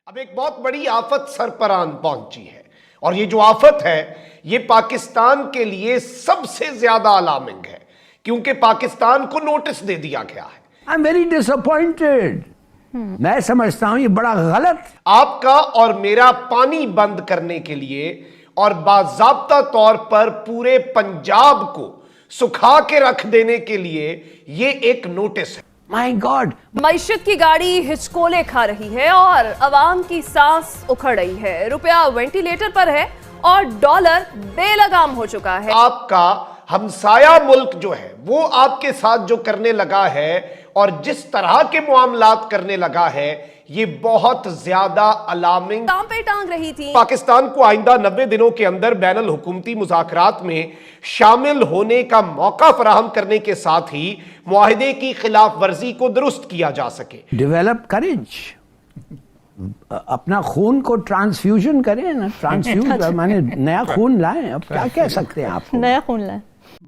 اب ایک بہت بڑی آفت سرپران پہنچی ہے اور یہ جو آفت ہے یہ پاکستان کے لیے سب سے زیادہ الارمنگ ہے کیونکہ پاکستان کو نوٹس دے دیا گیا ہے۔ I'm very disappointed. میں سمجھتا ہوں یہ بڑا غلط۔ آپ کا اور میرا پانی بند کرنے کے لیے اور باضابطہ طور پر پورے پنجاب کو سکھا کے رکھ دینے کے لیے یہ ایک نوٹس ہے۔ My God! معیشت کی گاڑی ہچکولے کھا رہی ہے اور عوام کی سانس اکھڑ رہی ہے، روپیہ وینٹیلیٹر پر ہے اور ڈالر بے لگام ہو چکا ہے۔ آپ کا ہمسایہ ملک جو ہے وہ آپ کے ساتھ جو کرنے لگا ہے اور جس طرح کے معاملات کرنے لگا ہے یہ بہت زیادہ الارمنگ ٹانگ پہ ٹانگ رہی تھی۔ پاکستان کو آئندہ 90 دنوں کے اندر بین الحکومتی مذاکرات میں شامل ہونے کا موقع فراہم کرنے کے ساتھ ہی معاہدے کی خلاف ورزی کو درست کیا جا سکے۔ ڈیولپ کریج، اپنا خون کو ٹرانسفیوژن کریں نا، ٹرانسفیوژن مانے نیا خون لائیں۔ اب کیا کہہ سکتے ہیں آپ؟ نیا خون لائیں۔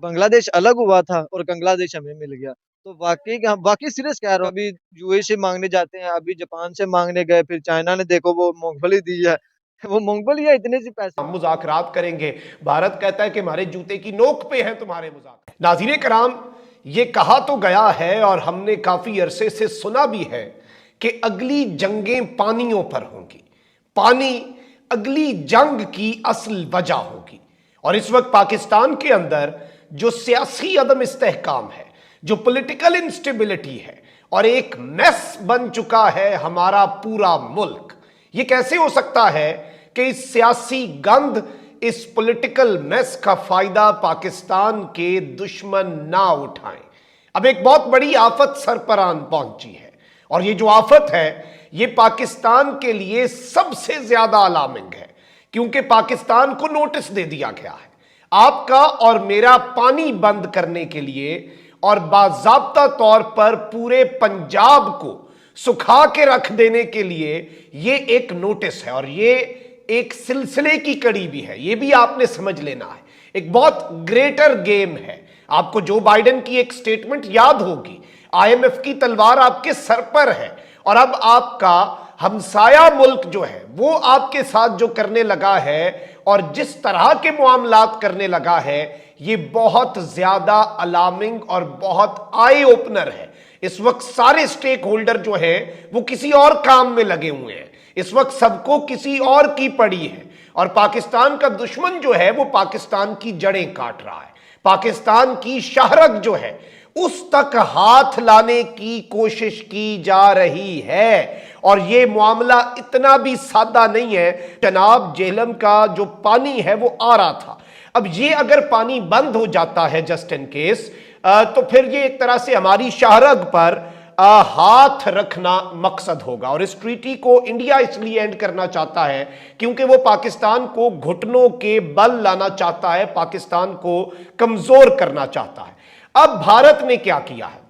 بنگلہ دیش الگ ہوا تھا اور بنگلہ دیش ہمیں مل گیا، تو واقعی سیریس کہہ رہا ہوں۔ ابھی یو اے سے مانگنے جاتے ہیں، ابھی جاپان سے مانگنے گئے، پھر چائنا نے دیکھو وہ مونگ پھلی دی ہے، وہ مونگ پھلی ہے اتنے سے پیسے۔ ہم مذاکرات کریں گے، بھارت کہتا ہے کہ ہمارے جوتے کی نوک پہ ہیں تمہارے مذاکرات۔ ناظرین کرام، یہ کہا تو گیا ہے اور ہم نے کافی عرصے سے سنا بھی ہے کہ اگلی جنگیں پانیوں پر ہوں گی، پانی اگلی جنگ کی اصل وجہ ہوگی۔ اور اس وقت پاکستان کے اندر جو سیاسی عدم استحکام ہے، جو پولیٹیکل انسٹیبلٹی ہے اور ایک میس بن چکا ہے ہمارا پورا ملک، یہ کیسے ہو سکتا ہے کہ اس سیاسی گند، اس پولیٹیکل میس کا فائدہ پاکستان کے دشمن نہ اٹھائیں؟ اب ایک بہت بڑی آفت سرپران پہنچی ہے اور یہ جو آفت ہے یہ پاکستان کے لیے سب سے زیادہ الارمنگ ہے کیونکہ پاکستان کو نوٹس دے دیا گیا ہے۔ آپ کا اور میرا پانی بند کرنے کے لیے اور باضابطہ طور پر پورے پنجاب کو سکھا کے رکھ دینے کے لیے یہ ایک نوٹس ہے اور یہ ایک سلسلے کی کڑی بھی ہے، یہ بھی آپ نے سمجھ لینا ہے۔ ایک بہت گریٹر گیم ہے۔ آپ کو جو بائیڈن کی ایک سٹیٹمنٹ یاد ہوگی، آئی ایم ایف کی تلوار آپ کے سر پر ہے اور اب آپ کا ہمسایہ ملک جو ہے وہ آپ کے ساتھ جو کرنے لگا ہے اور جس طرح کے معاملات کرنے لگا ہے یہ بہت زیادہ الارمنگ اور بہت آئی اوپنر ہے۔ اس وقت سارے سٹیک ہولڈر جو ہیں وہ کسی اور کام میں لگے ہوئے ہیں، اس وقت سب کو کسی اور کی پڑی ہے اور پاکستان کا دشمن جو ہے وہ پاکستان کی جڑیں کاٹ رہا ہے، پاکستان کی شہرگ جو ہے اس تک ہاتھ لانے کی کوشش کی جا رہی ہے۔ اور یہ معاملہ اتنا بھی سادہ نہیں ہے۔ جناب جہلم کا جو پانی ہے وہ آ رہا تھا، اب یہ اگر پانی بند ہو جاتا ہے جسٹ ان کیس، تو پھر یہ ایک طرح سے ہماری شہرگ پر ہاتھ رکھنا مقصد ہوگا۔ اور اس ٹریٹی کو انڈیا اس لیے اینڈ کرنا چاہتا ہے کیونکہ وہ پاکستان کو گھٹنوں کے بل لانا چاہتا ہے، پاکستان کو کمزور کرنا چاہتا ہے۔ اب بھارت نے کیا کیا ہے؟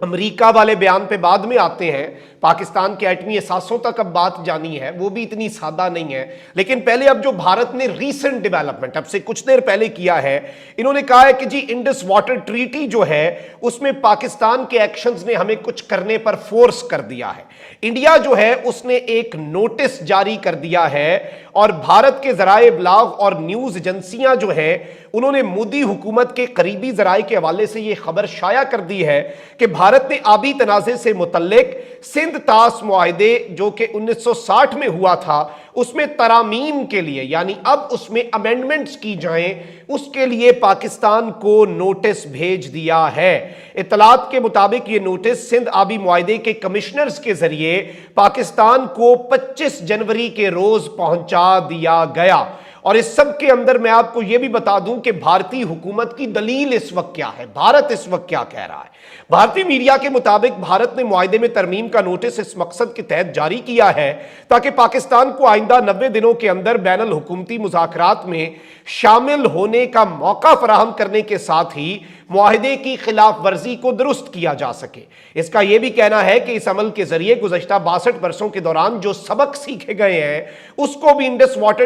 امریکہ والے بیان پہ بعد میں آتے ہیں، پاکستان کے ایٹمی اثاثوں تک اب بات جانی ہے، وہ بھی اتنی سادہ نہیں ہے، لیکن پہلے اب جو بھارت نے ریسنٹ ڈیولپمنٹ اب سے کچھ دیر پہلے کیا ہے، انہوں نے کہا ہے کہ جی انڈس واٹر ٹریٹی جو ہے اس میں پاکستان کے ایکشنز نے ہمیں کچھ کرنے پر فورس کر دیا ہے۔ انڈیا جو ہے اس نے ایک نوٹس جاری کر دیا ہے اور بھارت کے ذرائع ابلاغ اور نیوز ایجنسیاں جو ہیں انہوں نے مودی حکومت کے قریبی ذرائع کے حوالے سے یہ خبر شائع کر دی ہے کہ بھارت نے آبی تنازع سے متعلق سندھ طاس معاہدے جو کہ 1960 میں ہوا تھا اس میں ترامیم کے لیے، یعنی اب اس میں امینڈمنٹس کی جائیں، اس کے لیے پاکستان کو نوٹس بھیج دیا ہے۔ اطلاعات کے مطابق یہ نوٹس سندھ آبی معاہدے کے کمشنرز کے ذریعے پاکستان کو 25 جنوری کے روز پہنچا دیا گیا۔ اور اس سب کے اندر میں آپ کو یہ بھی بتا دوں کہ بھارتی حکومت کی دلیل اس وقت کیا ہے، بھارت اس وقت کیا کہہ رہا ہے۔ بھارتی میڈیا کے مطابق بھارت نے معاہدے میں ترمیم کا نوٹس اس مقصد کے تحت جاری کیا ہے تاکہ پاکستان کو آئندہ 90 دنوں کے اندر بین الحکومتی مذاکرات میں شامل ہونے کا موقع فراہم کرنے کے ساتھ ہی معاہدے کی خلاف ورزی کو درست کیا جا سکے۔ اس کا یہ بھی کہنا ہے کہ اس عمل کے ذریعے گزشتہ 62 برسوں کے دوران جو سبق سیکھے گئے ہیں اس کو بھی انڈس واٹر